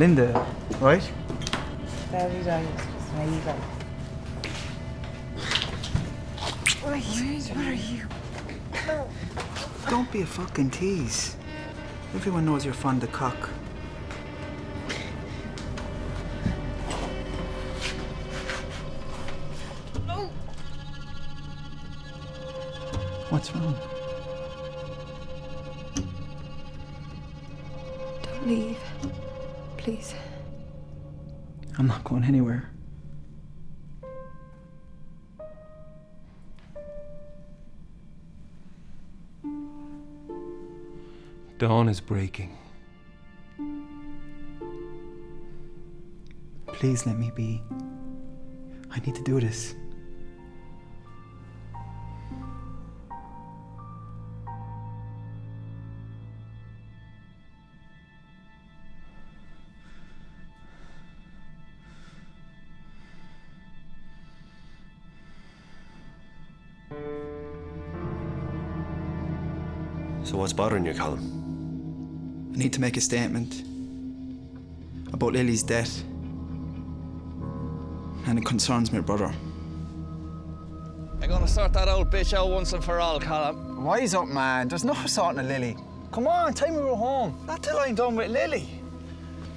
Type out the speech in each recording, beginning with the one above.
Linda, right? Very right. Just very right. What are you? Don't be a fucking tease. Everyone knows you're fond of cock. No. What's wrong? Don't leave. Please. I'm not going anywhere. Dawn is breaking. Please let me be. I need to do this. So what's bothering you, Colin? I need to make a statement about Lily's death. And it concerns my brother. I'm gonna sort that old bitch out once and for all, Colin. Wise up, man. There's no sorting of Lily. Come on, time we were home. Not till I'm done with Lily.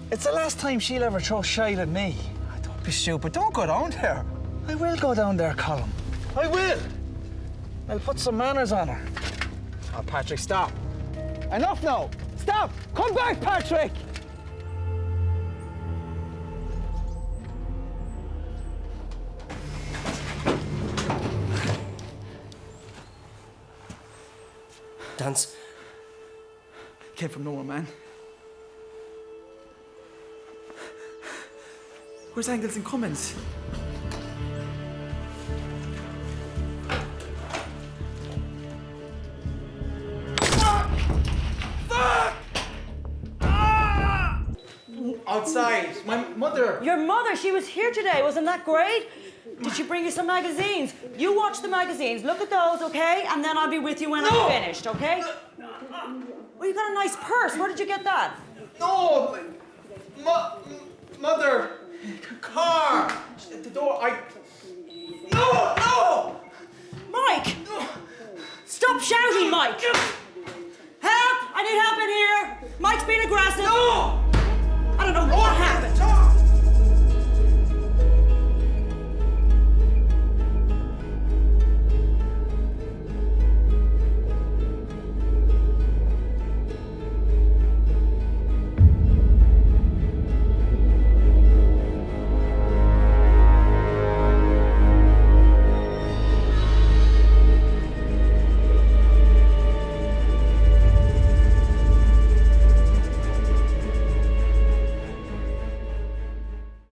It's the last time she'll ever throw shite at me. Don't be stupid. Don't go down there. I will go down there, Colin. I will. I'll put some manners on her. Oh, Patrick, stop. Enough now. Stop. Come back, Patrick. Dance. Came from nowhere, man. Where's Angles and Cummins? Outside. My mother. Your mother, she was here today. Wasn't that great? Did she bring you some magazines? You watch the magazines. Look at those, okay? And then I'll be with you when I'm finished, okay? Oh, you got a nice purse. Where did you get that? No! Mother! Car! At the door, No! No! Mike! Stop shouting, Mike! Help! I need help in here! Mike's being aggressive! No! I don't know what happened.